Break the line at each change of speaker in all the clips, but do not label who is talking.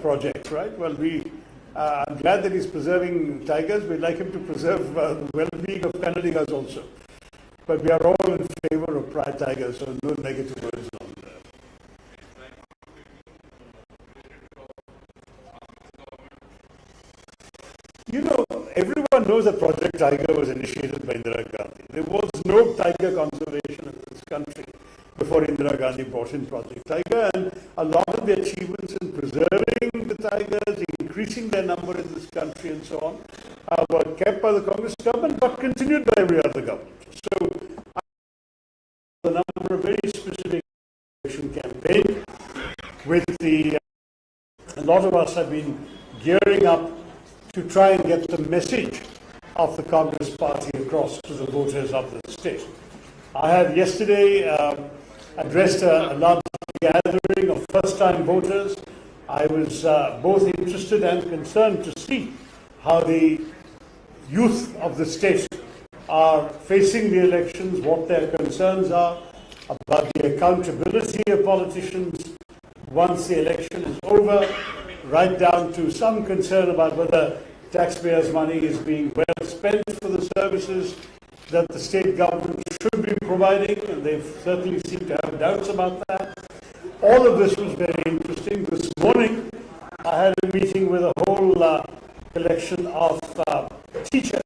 projects, right? Well, I'm glad that he's preserving tigers. We'd like him to preserve the well-being of Kannadigas also. But we are all in favor of pride tigers, so no negative words on that. You know, everyone knows that Project Tiger was initiated by Indira Gandhi. There was no tiger conservation in this country before Indira Gandhi brought in Project Tiger, and a lot of the achievements in preserving the tigers, increasing their number in this country and so on, were kept by the Congress government but continued by every other government. So, the number of very specific campaign with a lot of us have been gearing up to try and get the message of the Congress party across to the voters of the state. I have yesterday addressed a large gathering of first-time voters. I was both interested and concerned to see how the youth of the state are facing the elections, what their concerns are, about the accountability of politicians once the election is over, right down to some concern about whether taxpayers' money is being well spent for the services that the state government should be providing, and they certainly seem to have doubts about that. All of this was very interesting. This morning, I had a meeting with a whole collection of teachers,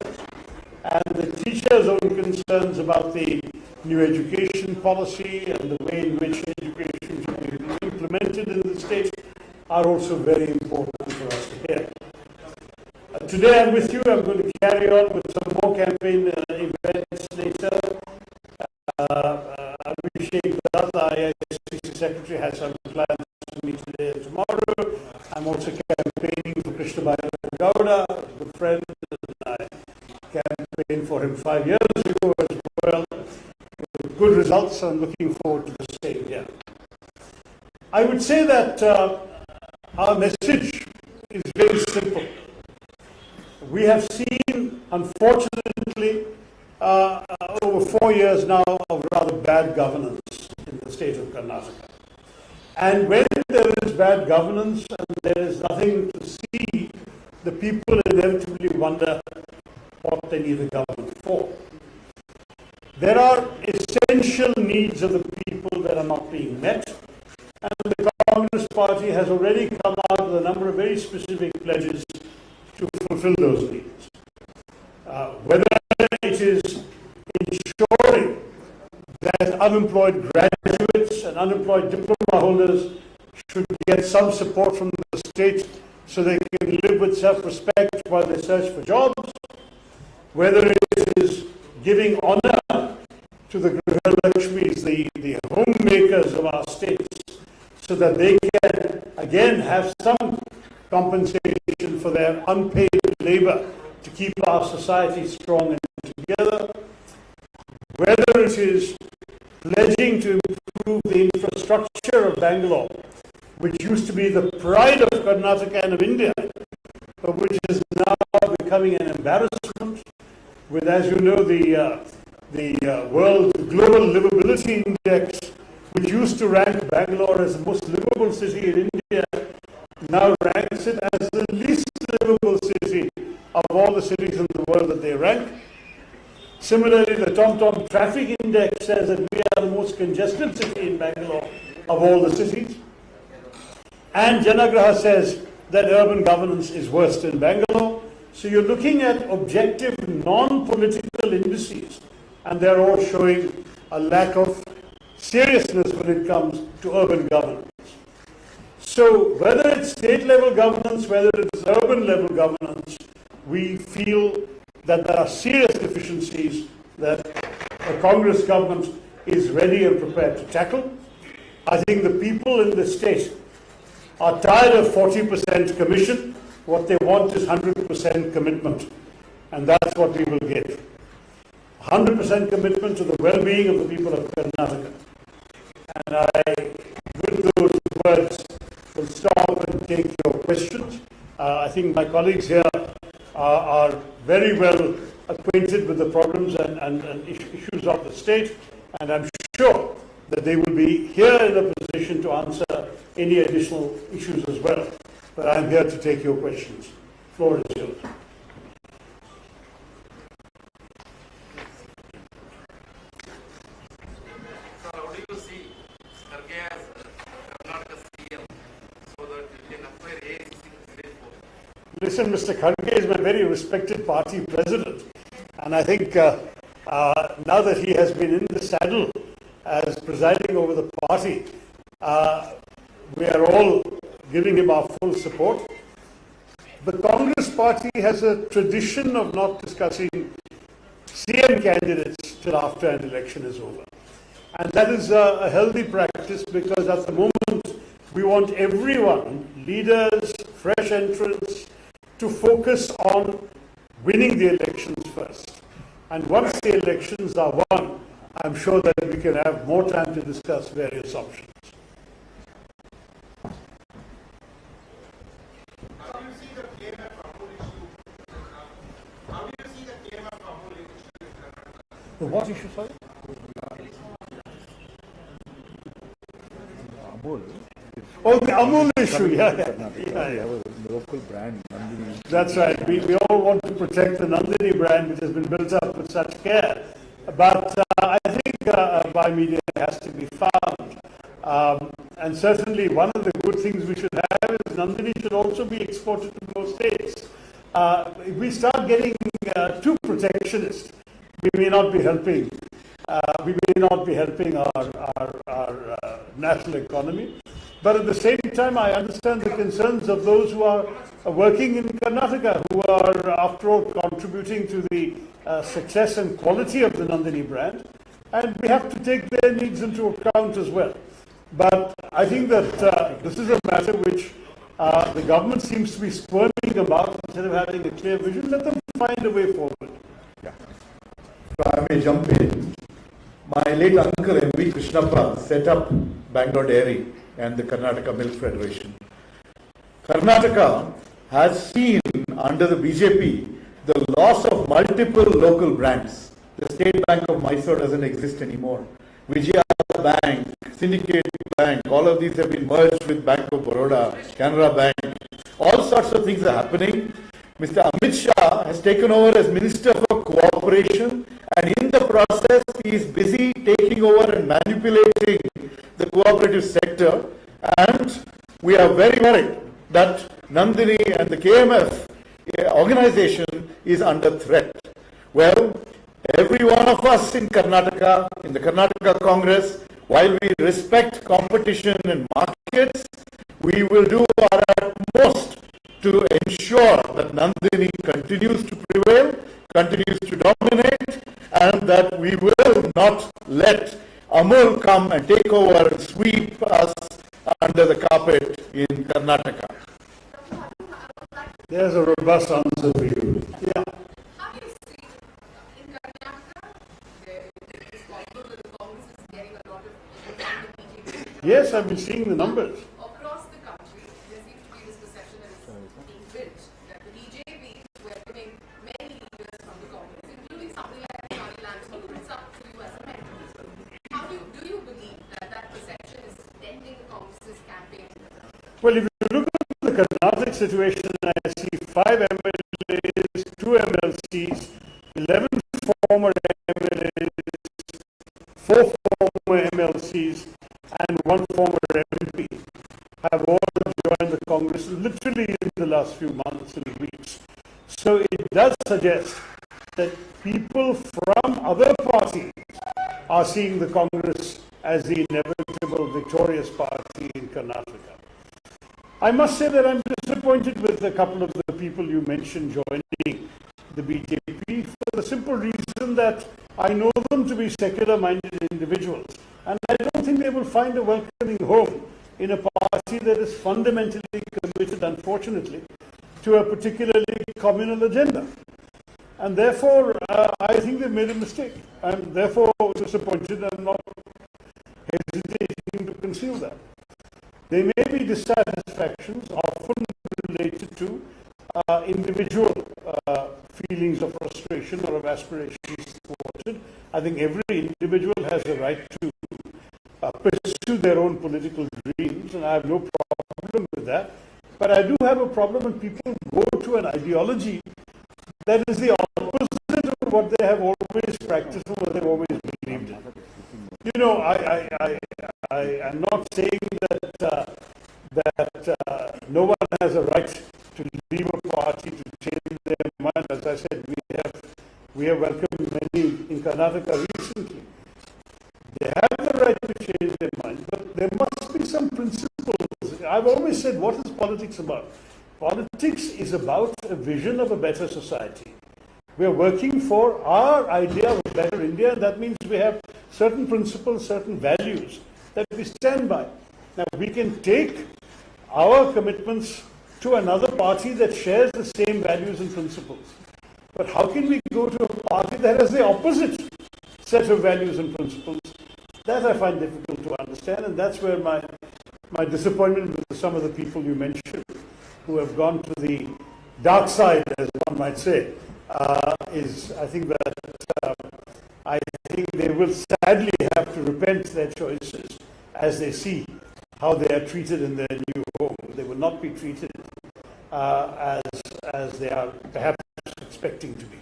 and the teachers' own concerns about the new education policy and the way in which education should be implemented in the state are also very important for us to hear. Today I'm with you. I'm going to carry on with some more campaign events later. Abhishek Datta, IICC Secretary, has some plans to meet today and tomorrow. I'm also campaigning for Krishnabhai Gowda, a good friend, and I campaigned for him 5 years ago as well. With good results. I'm looking forward to the same here. I would say that our message is very simple. We have seen, unfortunately, over 4 years now of rather bad governance in the state of Karnataka. And when there is bad governance and there is nothing to see, the people inevitably wonder what they need the government for. There are essential needs of the people that are not being met, and the Congress Party has already come out with a number of very specific pledges to fulfill those needs. Whether it is ensuring that unemployed graduates and unemployed diploma holders should get some support from the state so they can live with self-respect while they search for jobs, whether it is giving honor to the Grihalakshmis, the homemakers of our states, so that they can again have some compensation for their unpaid labor to keep our society strong and together, whether it is pledging to improve the infrastructure of Bangalore, which used to be the pride of Karnataka and of India, but which is now becoming an embarrassment, with, as you know, the World Global Livability Index, which used to rank Bangalore as the most livable city in India, now ranks it as the least livable city of all the cities in the world that they rank. Similarly, the TomTom Traffic Index says that we are the most congested city in Bangalore of all the cities. And Janagraha says that urban governance is worst in Bangalore. So you're looking at objective, non-political indices, and they're all showing a lack of seriousness when it comes to urban governance. So whether it's state level governance, whether it's urban level governance, we feel that there are serious deficiencies that the Congress government is ready and prepared to tackle. I think the people in the state are tired of 40% commission. What they want is 100% commitment, and that's what we will give. 100% commitment to the well-being of the people of Karnataka. And I, with those words, will stop and take your questions. I think my colleagues here are very well acquainted with the problems and issues of the state, and I'm sure that they will be here in a position to answer any additional issues as well. But I'm here to take your questions. Floor is yours.
How do you see Kharge as Karnataka CM so that you can acquire AICC State Board?
Listen, Mr. Kharge is my very respected party president. And I think now that he has been in the saddle as presiding over the party, we are all giving him our full support. The Congress party has a tradition of not discussing CM candidates till after an election is over. And that is a healthy practice because at the moment we want everyone, leaders, fresh entrants, to focus on winning the elections first. And once the elections are won, I'm sure that we can have more time to discuss various options.
How do you see the KMF Rahul issue? How do you see the KMF Rahul issue?
The what issue, sorry? Oh, the Amul issue, yeah.
Local brand, Nandini.
That's right. We all want to protect the Nandini brand, which has been built up with such care. But I think buy media has to be found. And certainly one of the good things we should have is Nandini should also be exported to more states. If we start getting too protectionist, we may not be helping. We may not be helping our national economy. But at the same time, I understand the concerns of those who are working in Karnataka, who are, after all, contributing to the success and quality of the Nandini brand. And we have to take their needs into account as well. But I think that this is a matter which the government seems to be squirming about instead of having a clear vision. Let them find a way forward.
Yeah. If I may jump in, my late uncle M.V. Krishnappa set up Bangalore Dairy and the Karnataka Milk Federation. Karnataka has seen under the BJP the loss of multiple local brands. The State Bank of Mysore doesn't exist anymore. Vijaya Bank, Syndicate Bank, all of these have been merged with Bank of Baroda, Canara Bank. All sorts of things are happening. Mr. Amit Shah has taken over as Minister for Cooperation, and in the process he is busy taking over and manipulating the cooperative sector, and we are very worried that Nandini and the KMF organization is under threat. Well, every one of us in Karnataka, in the Karnataka Congress, while we respect competition and markets, we will do our utmost to ensure that Nandini continues to prevail, continues to dominate, and that we will not let Amul come and take over and sweep us under the carpet in Karnataka.
There's a robust answer for you. Yeah.
How do you see in Karnataka, there is possible that the Congress is getting a lot of BJP?
Yes, I've been seeing the numbers.
Across the country, there seems to be this perception that is being built that the BJP were winning many leaders from the Congress, including somebody like Charlie Lansman, who is up to you as a mentor. How do you believe that that perception is ending the Congress's campaign?
Well, if you look at the Karnataka situation, I see 5 MLAs, 2 MLCs, 11 former MLAs, 4 former MLCs, and 1 former MP have all joined the Congress literally in the last few months and weeks. So it does suggest that people from other parties are seeing the Congress as the inevitable victorious party in Karnataka. I must say that I'm disappointed with a couple of the people you mentioned joining the BJP for the simple reason that I know them to be secular-minded individuals, and I don't think they will find a welcoming home in a party that is fundamentally committed, unfortunately, to a particularly communal agenda. And therefore, I think they've made a mistake. I'm therefore disappointed and not hesitating to conceal that. There may be dissatisfactions, often related to individual feelings of frustration or of aspirations thwarted. I think every individual has a right to pursue their own political dreams, and I have no problem with that. But I do have a problem when people go to an ideology that is the opposite of what they have always practiced and what they've always believed in. You know, I'm not saying that no one has a right to leave a party to change their mind. As I said, we have welcomed many in Karnataka recently. They have the right to change their mind, but there must be some principles. I've always said, what is politics about? Politics is about a vision of a better society. We are working for our idea of a better India, and that means we have certain principles, certain values that we stand by. Now, we can take our commitments to another party that shares the same values and principles. But how can we go to a party that has the opposite set of values and principles? That I find difficult to understand, and that's where my disappointment with some of the people you mentioned who have gone to the dark side, as one might say, is I think they will sadly have to repent their choices as they see how they are treated in their new home. They will not be treated as they are perhaps expecting to be.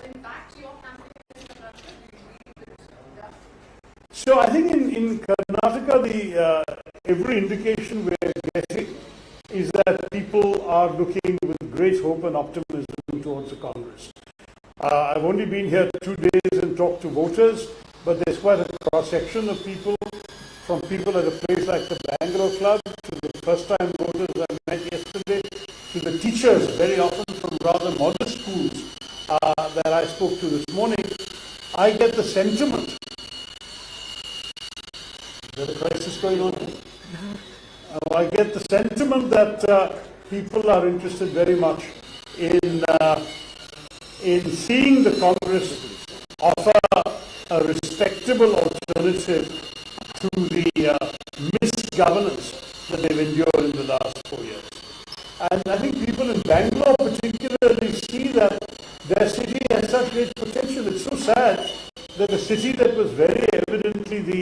In fact, your campaign is
So I think in Karnataka, every indication we're getting is that people are looking with great hope and optimism towards the Congress. I've only been here 2 days and talked to voters, but there's quite a cross-section of people, from people at a place like the Bangalore Club, to the first-time voters I met yesterday, to the teachers, very often from rather modest schools that I spoke to this morning. I get the sentiment. Is there a crisis going on? I get the sentiment that people are interested very much in seeing the Congress offer a respectable alternative to the misgovernance that they've endured in the last 4 years. And I think people in Bangalore particularly see that their city has such great potential. It's so sad that a city that was very evidently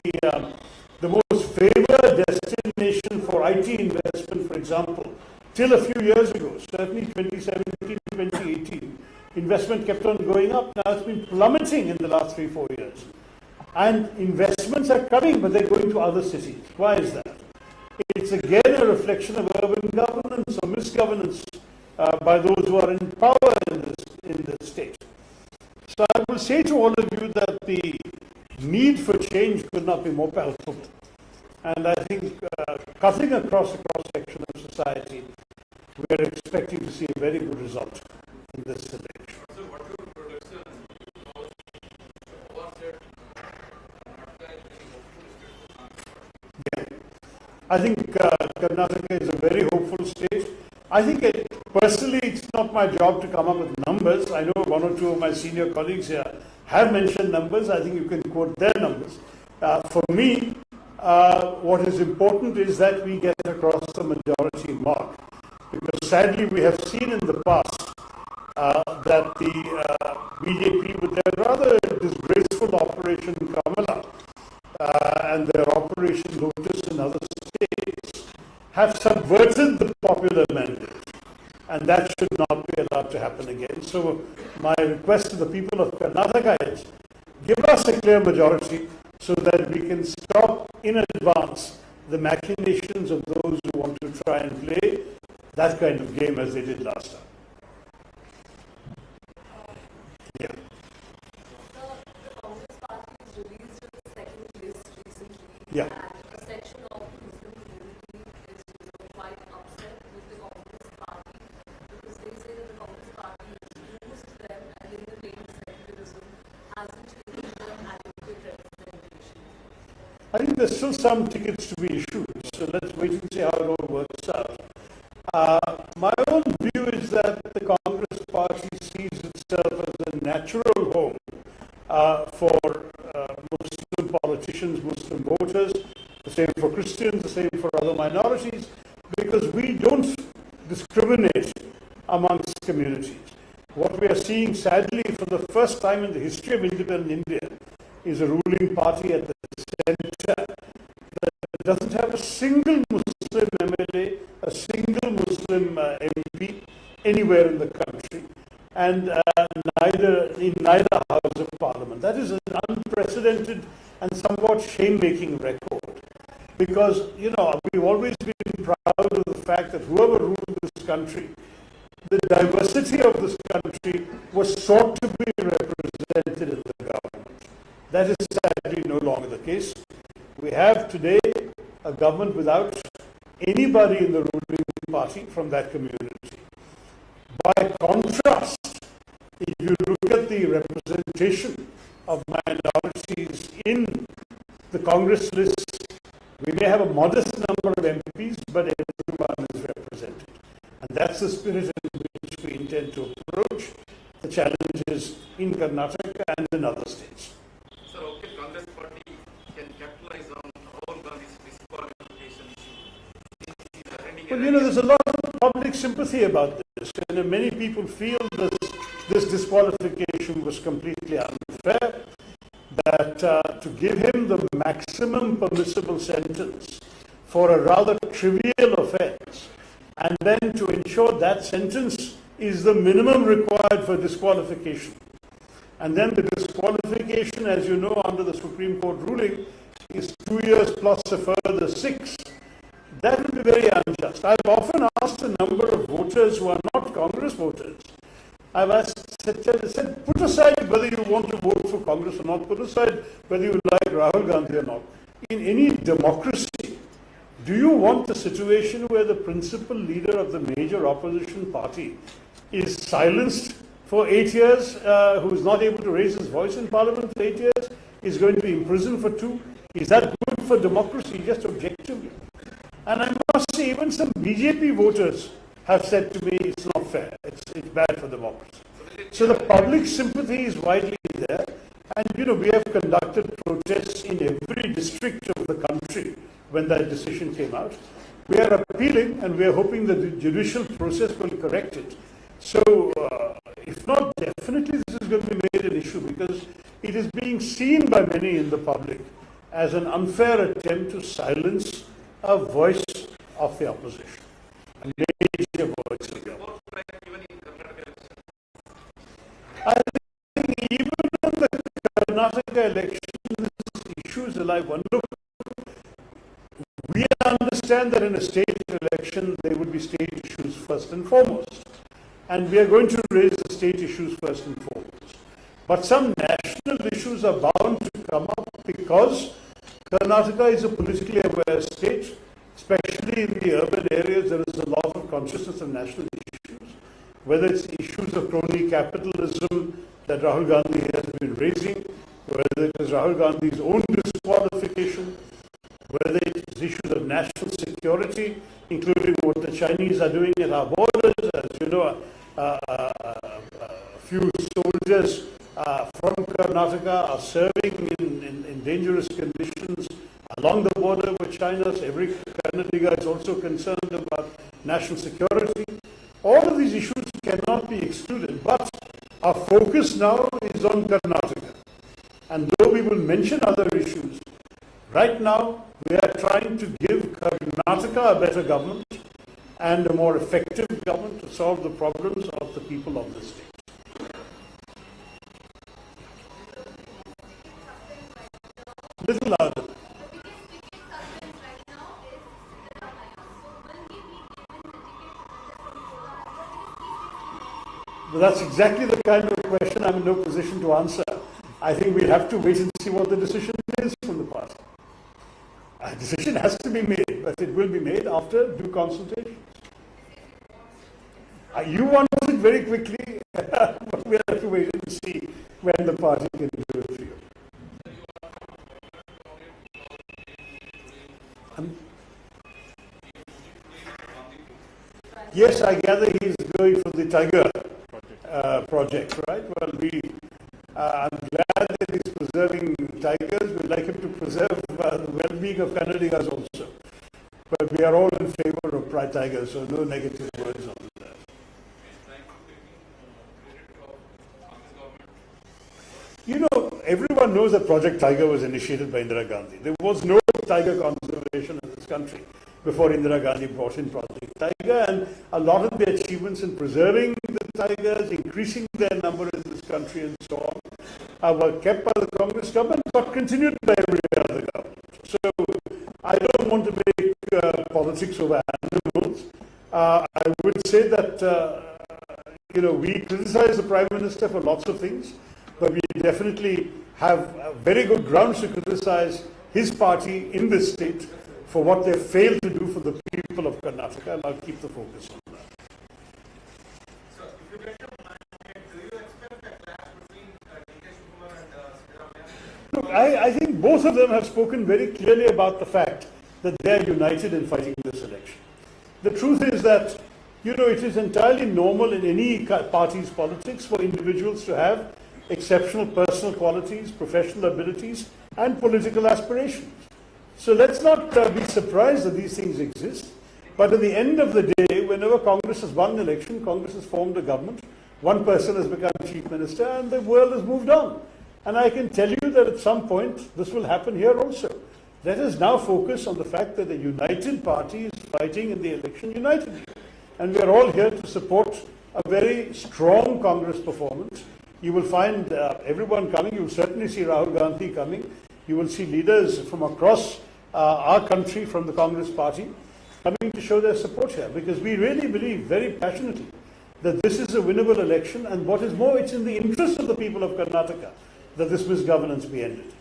the most favored destination for IT investment, for example, till a few years ago, certainly 2017, 2018, investment kept on going up. Now it's been plummeting in the last 3-4 years. And investments are coming, but they're going to other cities. Why is that? It's again a reflection of urban governance or misgovernance by those who are in power in the state. So I will say to all of you that the need for change could not be more palpable. And I think cutting across the cross-section of society, we are expecting to see a very good result in this election.
So what your production
I think Karnataka is a very hopeful state. I think personally it's not my job to come up with numbers. I know one or two of my senior colleagues here have mentioned numbers. I think you can quote their numbers. For me, what is important is that we get across the majority mark. Because sadly we have seen in the past that the BJP, with their rather disgraceful Operation Kamala and their Operation Lotus in other states, have subverted the popular mandate. And that should not be allowed to happen again. So my request to the people of Karnataka is, give us a clear majority so that we can stop in advance the machinations of those who want to try and play that kind of game as they did last time. Yeah.
The Congress party has released its second list recently.
Yeah.
And a section of the Muslim community is quite upset with the Congress party because they say that the Congress party has used them and in the name of secularism hasn't given them adequate representation.
I think there's still some tickets to be issued, so let's wait and see how it all works out. My own view is that the Congress party sees itself as a natural home for Muslim politicians, Muslim voters, the same for Christians, the same for other minorities, because we don't discriminate amongst communities. What we are seeing, sadly, for the first time in the history of independent India, is a ruling party at the center that doesn't have a single Muslim MLA, a single Muslim anywhere in the country, and neither House of Parliament. That is an unprecedented and somewhat shame-making record, because we've always been proud of the fact that whoever ruled this country, the diversity of this country was sought to be represented in the government. That is sadly no longer the case. We have today a government without anybody in the ruling party from that community. By contrast, if you look at the representation of minorities in the Congress list, we may have a modest number of MPs, but everyone is represented. And that's the spirit in which we intend to approach the challenges in Karnataka and in other states.
Sir, okay, Congress party can capitalize on Rahul Gandhi's disqualification issue.
Well, there's a lot of public sympathy about this. Many people feel this disqualification was completely unfair, that to give him the maximum permissible sentence for a rather trivial offence, and then to ensure that sentence is the minimum required for disqualification. And then the disqualification, as you know, under the Supreme Court ruling, is 2 years plus a further 6. That would be very unjust. I've often asked a number of voters who are not Congress voters. I've said, put aside whether you want to vote for Congress or not, put aside whether you like Rahul Gandhi or not. In any democracy, do you want a situation where the principal leader of the major opposition party is silenced for 8 years, who is not able to raise his voice in Parliament for 8 years, is going to be imprisoned for 2? Is that good for democracy, just objectively? And I must say, even some BJP voters have said to me, it's not fair, it's bad for democracy. So the public sympathy is widely there, and we have conducted protests in every district of the country when that decision came out. We are appealing, and we are hoping that the judicial process will correct it. So, if not, definitely this is going to be made an issue, because it is being seen by many in the public as an unfair attempt to silence a voice of the opposition, a major voice of the opposition. I think even in the Karnataka election, this issue is alive. Look, we understand that in a state election, there would be state issues first and foremost. And we are going to raise the state issues first and foremost. But some national issues are bound to come up because Karnataka is a politically aware state, especially in the urban areas. There is a lot of consciousness of national issues, whether it's issues of crony capitalism that Rahul Gandhi has been raising, whether it is Rahul Gandhi's own disqualification, whether it is issues of national security, including what the Chinese are doing at our borders. As you know, a few soldiers from Karnataka are serving in dangerous conditions along the border with China. So every Kannadiga is also concerned about national security. All of these issues cannot be excluded, but our focus now is on Karnataka. And though we will mention other issues, right now we are trying to give Karnataka a better government and a more effective government to solve the problems of the people of the state. Little louder. But that's exactly the kind of question I'm in no position to answer. I think we'll have to wait and see what the decision is from the party. A decision has to be made, but it will be made after due consultations. You want it very quickly, but we'll have to wait and see when the party can do it for you. Yes, I gather he's going for the Tiger project, right? Well, I'm glad that he's preserving tigers. We'd like him to preserve the well-being of Kannadigas also. But we are all in favor of Pride Tigers, so no negative words on that. Everyone knows that Project Tiger was initiated by Indira Gandhi. There was no tiger conservation in this country before Indira Gandhi brought in Project Tiger. tiger, and a lot of the achievements in preserving the tigers, increasing their number in this country and so on, were kept by the Congress government but continued by every other government. So I don't want to make politics over animals. I would say that we criticize the Prime Minister for lots of things, but we definitely have very good grounds to criticize his party in this state for what they failed to do for the people of Karnataka, and I'll keep the focus on that.
So, if you get your mind, do you expect a clash between D.K. Shivakumar and Siddaramaiah?
Look, I think both of them have spoken very clearly about the fact that they are united in fighting this election. The truth is that, it is entirely normal in any party's politics for individuals to have exceptional personal qualities, professional abilities, and political aspirations. So let's not be surprised that these things exist. But at the end of the day, whenever Congress has won an election, Congress has formed a government, one person has become chief minister, and the world has moved on. And I can tell you that at some point, this will happen here also. Let us now focus on the fact that the united party is fighting in the election unitedly. And we are all here to support a very strong Congress performance. You will find everyone coming. You will certainly see Rahul Gandhi coming. You will see leaders from across our country from the Congress party coming to show their support here, because we really believe very passionately that this is a winnable election, and what is more, it's in the interest of the people of Karnataka that this misgovernance be ended.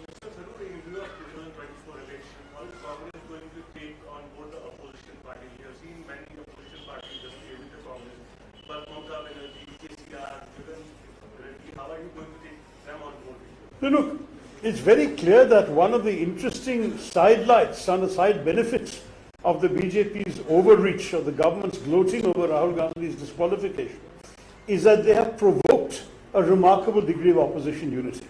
Mr. Tharoor, in view of 2024 election, how is Congress going to take on both the opposition parties? We have seen many opposition parties associated with the Congress, but Mamata Banerjee, KCR, Jagan Reddy, how are you going to take them on board?
So look, it's very clear that one of the interesting sidelights and the side benefits of the BJP's overreach, or the government's gloating over Rahul Gandhi's disqualification, is that they have provoked a remarkable degree of opposition unity.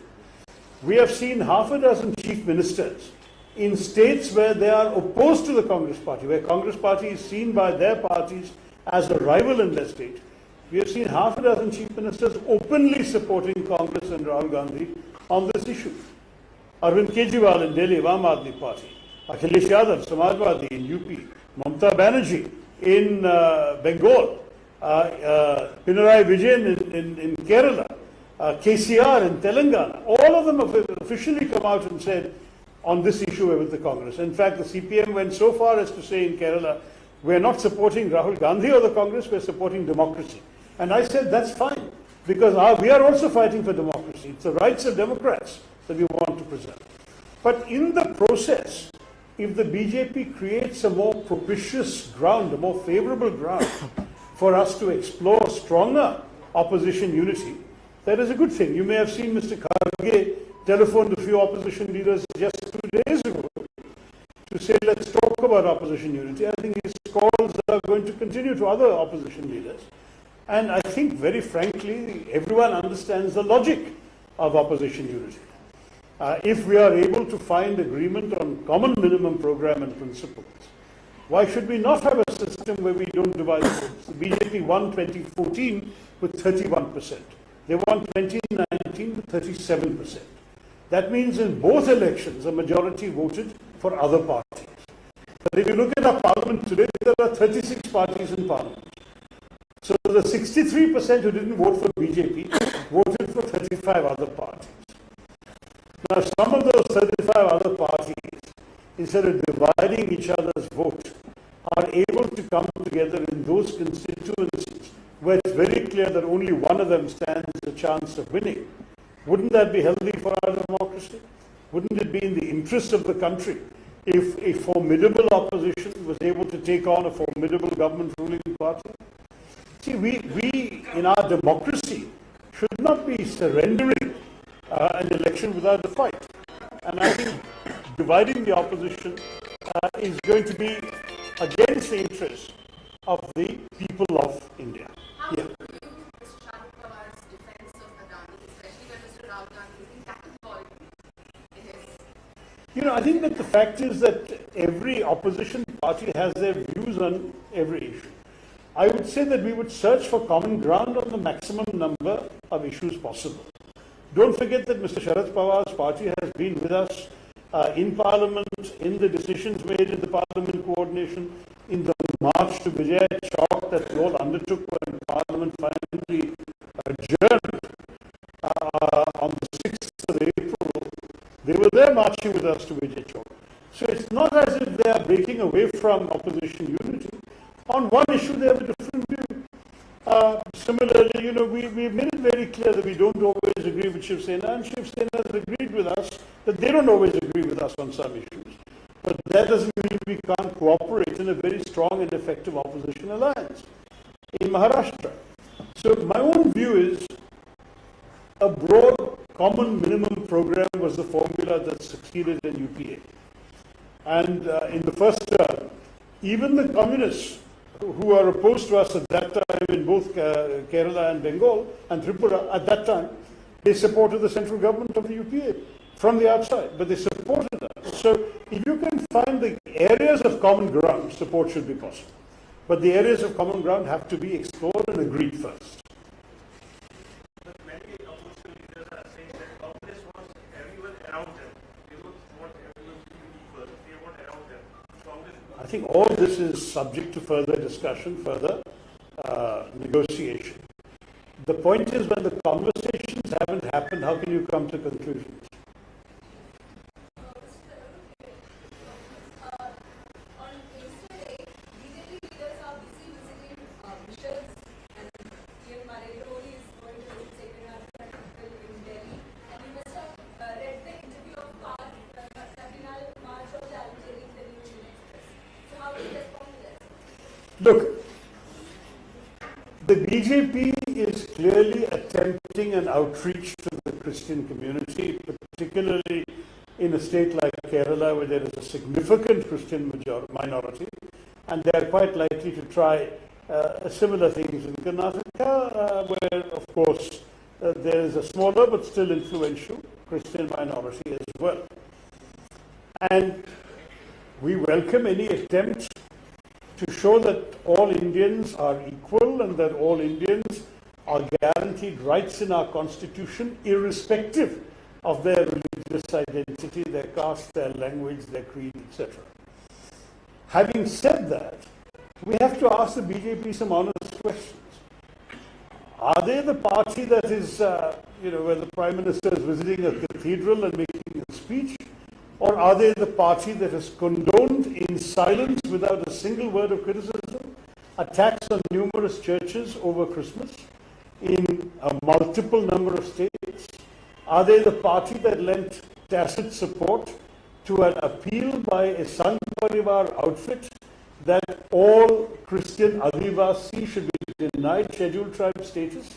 We have seen half a dozen chief ministers in states where they are opposed to the Congress party, where Congress party is seen by their parties as a rival in their state. We have seen half a dozen chief ministers openly supporting Congress and Rahul Gandhi on this issue. Arvind Kejriwal in Delhi, Aam Aadmi Party. Akhilesh Yadav, Samajwadi in UP. Mamata Banerjee in Bengal. Pinarayi Vijayan in Kerala. KCR in Telangana. All of them have officially come out and said on this issue with the Congress. In fact, the CPM went so far as to say in Kerala, we're not supporting Rahul Gandhi or the Congress, we're supporting democracy. And I said, that's fine, because we are also fighting for democracy. It's the rights of Democrats that we want to preserve. But in the process, if the BJP creates a more propitious ground, a more favorable ground for us to explore stronger opposition unity, that is a good thing. You may have seen Mr. Kharge telephoned a few opposition leaders just 2 days ago to say, let's talk about opposition unity. I think his calls are going to continue to other opposition leaders. And I think, very frankly, everyone understands the logic of opposition unity. If we are able to find agreement on common minimum program and principles, why should we not have a system where we don't divide the votes? The BJP won 2014 with 31%. They won 2019 with 37%. That means in both elections, a majority voted for other parties. But if you look at our parliament today, there are 36 parties in parliament. So the 63% who didn't vote for BJP voted for 35 other parties. Now, some of those 35 other parties, instead of dividing each other's vote, are able to come together in those constituencies where it's very clear that only one of them stands a chance of winning. Wouldn't that be healthy for our democracy? Wouldn't it be in the interest of the country if a formidable opposition was able to take on a formidable government ruling party? See, we in our democracy should not be surrendering an election without a fight. And I think dividing the opposition is going to be against the interests of the people of India.
How do you view Mr. Sharad Pawar's defense of Adani, especially when Mr. Rahul Gandhi is in categorical in his...
I think that the fact is that every opposition party has their views on every issue. I would say that we would search for common ground on the maximum number of issues possible. Don't forget that Mr. Sharad Pawar's party has been with us in Parliament, in the decisions made in the Parliament coordination, in the march to Vijay Chowk that we all undertook when Parliament finally adjourned on the 6th of April, they were there marching with us to Vijay Chowk. So it's not as if they are breaking away from opposition unity. On one issue, they have a different view. Similarly, we made it very clear that we don't always agree with Shiv Sena, and Shiv Sena has agreed with us that they don't always agree with us on some issues. But that doesn't mean we can't cooperate in a very strong and effective opposition alliance in Maharashtra. So my own view is a broad common minimum program was the formula that succeeded in UPA. And in the first term, even the communists who are opposed to us at that time in both Kerala and Bengal and Tripura, at that time, they supported the central government of the UPA from the outside, but they supported us. So if you can find the areas of common ground, support should be possible. But the areas of common ground have to be explored and agreed first.
But many opposition leaders are saying that Congress wants everyone around them. They don't want everyone to be equal. They want around them. Congress.
I think all this is subject to further discussion, further negotiation. The point is, when the conversations haven't happened, how can you come to conclusions?
On yesterday, BJP leaders are busy visiting bishops, and narendramodi is going to visit sacred people in Delhi. And you must have read the interview of Cardinal March of challenging the new Union Express. So how do you respond to that?
Look, the BJP is clearly attempting an outreach to the Christian community, particularly in a state like Kerala, where there is a significant Christian minority, and they are quite likely to try similar things in Karnataka, where, of course, there is a smaller but still influential Christian minority as well. And we welcome any attempt to show that all Indians are equal and that all Indians are guaranteed rights in our constitution, irrespective of their religious identity, their caste, their language, their creed, etc. Having said that, we have to ask the BJP some honest questions. Are they the party that is, where the Prime Minister is visiting a cathedral and making a speech? Or are they the party that has condoned in silence, without a single word of criticism, attacks on numerous churches over Christmas in a multiple number of states? Are they the party that lent tacit support to an appeal by a Sangh Parivar outfit that all Christian Adivasi should be denied scheduled tribe status?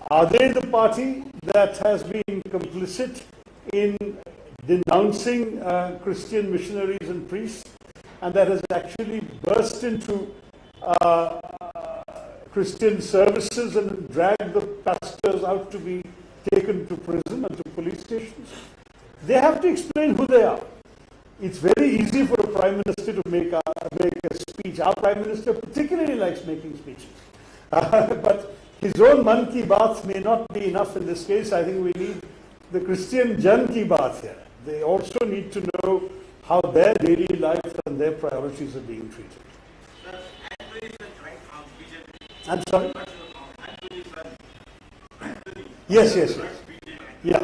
Are they the party that has been complicit in denouncing Christian missionaries and priests, and that has actually burst into Christian services and dragged the pastors out to be taken to prison and to police stations? They have to explain who they are. It's very easy for a Prime Minister to make a speech. Our Prime Minister particularly likes making speeches. But his own Man Ki Baat may not be enough in this case. I think we need the Christian Jan Ki Baat here. They also need to know how their daily life and their priorities are being treated. I'm sorry? Yes. Yeah.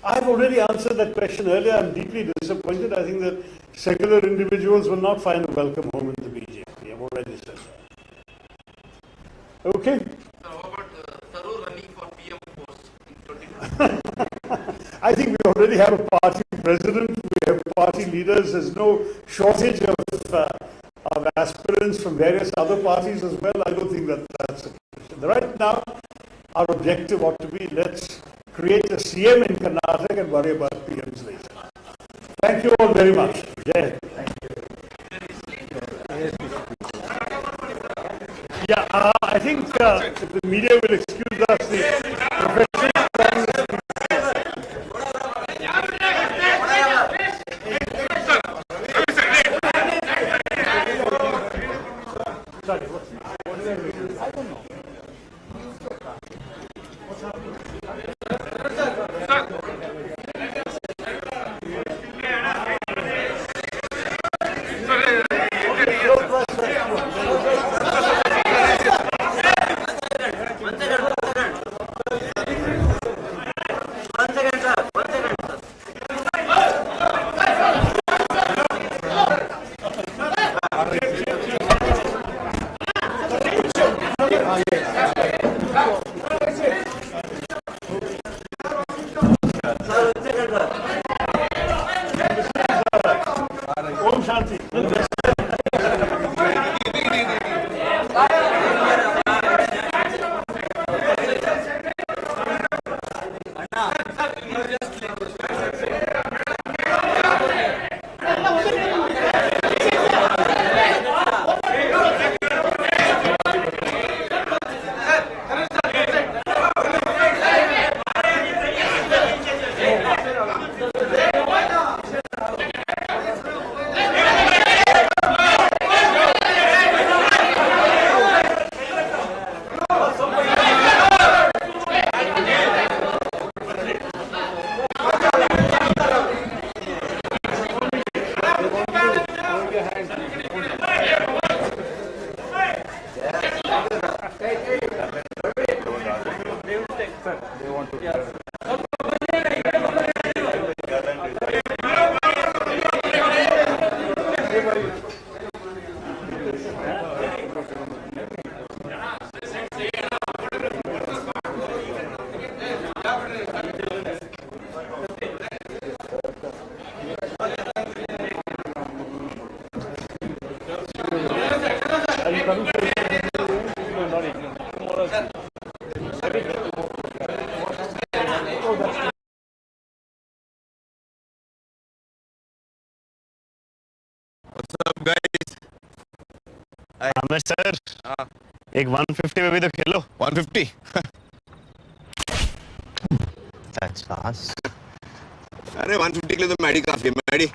I've already answered that question earlier. I'm deeply disappointed. I think that secular individuals will not find a welcome home in the BJP. I've already said that. Okay?
So how about Tharoor running for PM post in 2020?
I think we already have a party president. We have party leaders. There's no shortage of aspirants from various other parties as well. I don't think that's the question. Right now, our objective ought to be, let's create a CM in Karnataka and worry about PMs later. Thank you all very much. Jai. Thank you. Yeah, I think the media will excuse us. The professional Sorry, what did I read? I don't know. What's happening?
Umesh sir
हाँ
एक 150 में भी तो खेलो
150
That's fast.
अरे 150 के लिए तो Maddie काफी है मैडी